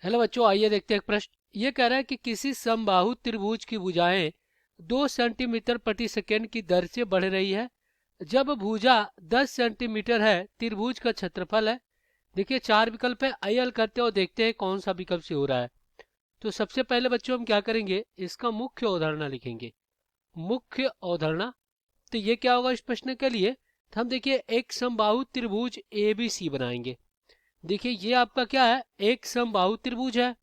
Hello बच्चों, आइए देखते हैं एक प्रश्न। ये कह रहा है कि किसी समबाहु त्रिभुज की भुजाएं 2 सेंटीमीटर प्रति सेकेंड की दर से बढ़ रही है। जब भुजा 10 सेंटीमीटर है, त्रिभुज का क्षेत्रफल है। देखिए, चार विकल्प है। आइए हल करते हैं और देखते हैं कौन सा विकल्प से हो रहा है। तो सबसे पहले बच्चों हम क्या करेंगे, इसका मुख्य अवधारणा लिखेंगे। मुख्य अवधारणा। तो ये क्या होगा इस प्रश्न के लिए, तो हम देखिए एक समबाहु त्रिभुज ए बी सी बनाएंगे। देखिए ये आपका क्या है, एक समबाहु त्रिभुज है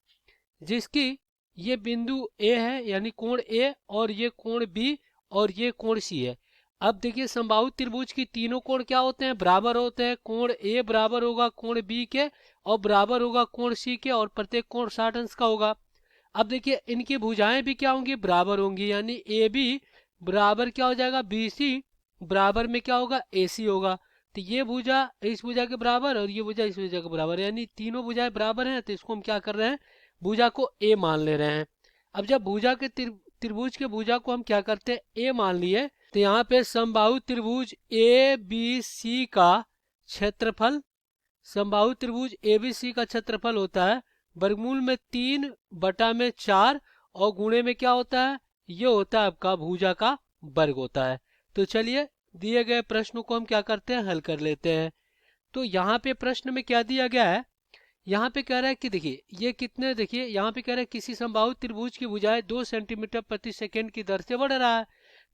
जिसकी ये बिंदु ए है यानी कोण ए, और ये कोण बी, और ये कोण सी है। अब देखिए समबाहु त्रिभुज की तीनों कोण क्या होते हैं, बराबर होते हैं। कोण ए बराबर होगा कोण बी के, और बराबर होगा कोण सी के, और प्रत्येक कोण 60 अंश का होगा। अब देखिए इनकी भुजाएं भी क्या होंगी, बराबर होंगी। यानी ए बी बराबर क्या हो जाएगा, बी सी बराबर में क्या होगा, ए सी होगा। तो ये भुजा इस भुजा के बराबर और ये भुजा इस भुजा के बराबर, यानी तीनों भुजाएं बराबर हैं। तो इसको हम क्या कर रहे हैं, भुजा को ए मान ले रहे हैं। अब जब भुजा के त्रिभुज के भुजा को हम क्या करते हैं, ए मान लिए, तो यहाँ पे समबाहु त्रिभुज ए बी सी का क्षेत्रफल, समबाहु त्रिभुज ए बी सी का क्षेत्रफल होता है वर्गमूल में 3/4, और गुणे में क्या होता है, ये होता है आपका भुजा का वर्ग होता है। तो चलिए दिए गए प्रश्नों को हम क्या करते हैं, हल कर लेते हैं। तो यहाँ पे प्रश्न में क्या दिया गया है, यहाँ पे कह रहा है कि देखिए ये कितने, देखिए यहाँ पे कह रहा है किसी समबाहु त्रिभुज की भुजाएं 2 सेंटीमीटर प्रति सेकेंड की दर से बढ़ रहा है।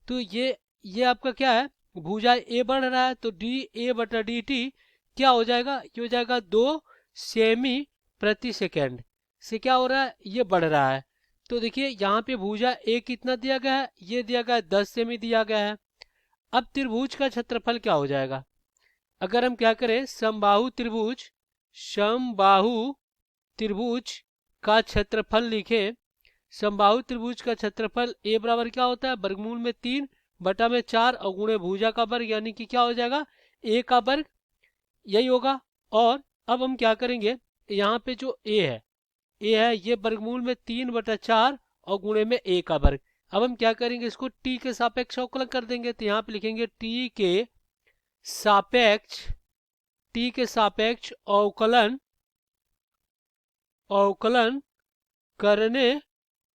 तो ये आपका क्या है, भुजा ए बढ़ रहा है, तो डी ए बटा डी टी क्या हो जाएगा, ये हो जाएगा 2 सेमी प्रति सेकेंड से क्या हो रहा है, ये बढ़ रहा है। तो देखिए यहाँ पे भुजा ए कितना दिया गया है, ये दिया गया है 10 सेमी दिया गया है। अब त्रिभुज का क्षेत्रफल क्या हो जाएगा, अगर हम क्या करें, समबाहु त्रिभुज का क्षेत्रफल लिखे। समबाहु त्रिभुज का क्षेत्रफल ए बराबर क्या होता है, वर्गमूल में 3/4 और गुणे भुजा का वर्ग, यानी कि क्या हो जाएगा, ए का वर्ग, यही होगा। और अब हम क्या करेंगे, यहाँ पे जो ए है ये वर्गमूल में 3/4 और गुणे में ए का वर्ग। अब हम क्या करेंगे, इसको टी के सापेक्ष अवकलन कर देंगे। तो यहाँ पे लिखेंगे सापेक्ष टी के सापेक्ष अवकलन अवकलन करने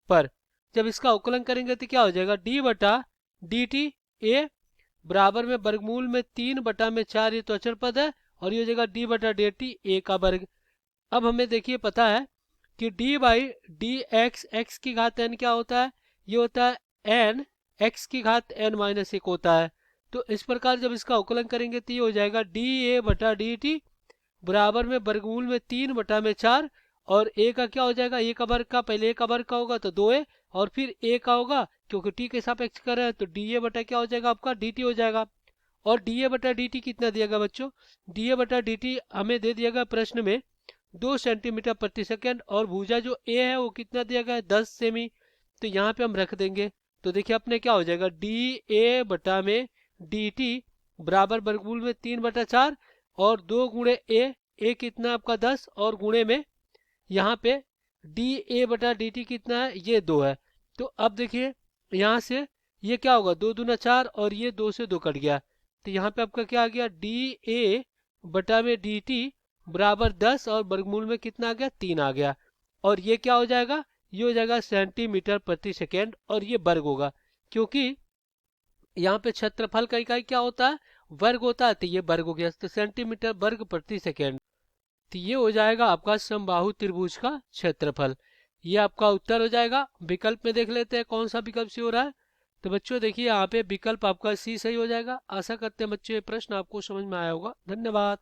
पर, जब इसका अवकलन करेंगे तो क्या हो जाएगा, डी बटा डी टी ए बराबर में वर्गमूल में 3/4, ये तो अचर पद है, और ये हो जाएगा डी बटा डी टी ए का वर्ग। अब हमें देखिए पता है कि D by D x, x की घात एन क्या होता है, ये होता है एन एक्स की घात एन माइनस 1 होता है। तो इस प्रकार जब इसका अवकलन करेंगे तो ये हो जाएगा डी ए बटा डी टी बराबर में वर्गमूल में 3/4, और ए का क्या हो जाएगा, ए का वर्ग का, पहले ए का वर्ग का होगा तो 2a, और फिर ए का होगा क्योंकि टी के सापेक्ष कर रहे हैं, तो डी ए बटा क्या हो जाएगा आपका, डी टी हो जाएगा। और डी ए बटा डी टी कितना दिया गया बच्चों, डी ए बटा डी टी हमें दे दिया गया प्रश्न में 2 सेंटीमीटर प्रति सेकेंड, और भुजा जो ए है वो कितना दिया गया है, 10 सेमी। तो यहाँ पे हम रख देंगे। तो देखिए अपने क्या हो जाएगा, डी ए बटा में डी टी बराबर वर्गमूल में 3/4 और 2 गुणे ए कितना आपका 10, और गुणे में यहाँ पे डी ए बटा डी टी कितना है, ये 2 है। तो अब देखिए यहाँ से ये क्या होगा, 2 दूना 4, और ये 2 से 2 कट गया। तो यहाँ पे आपका क्या आ गया, डी ए बटा में डी टी बराबर 10, और वर्गमूल में कितना आ गया, 3 आ गया। और ये क्या हो जाएगा, ये हो जाएगा सेंटीमीटर प्रति सेकेंड, और ये वर्ग होगा क्योंकि यहाँ पे क्षेत्रफल का इकाई क्या होता है, वर्ग होता है। तो ये वर्ग हो गया, तो सेंटीमीटर वर्ग प्रति सेकेंड। तो ये हो जाएगा आपका समबाहु त्रिभुज का क्षेत्रफल। ये आपका उत्तर हो जाएगा। विकल्प में देख लेते हैं कौन सा विकल्प सही हो रहा है। तो बच्चों देखिए यहाँ पे विकल्प आपका सी सही हो जाएगा। आशा करते हैं बच्चों ये प्रश्न आपको समझ में आया होगा। धन्यवाद।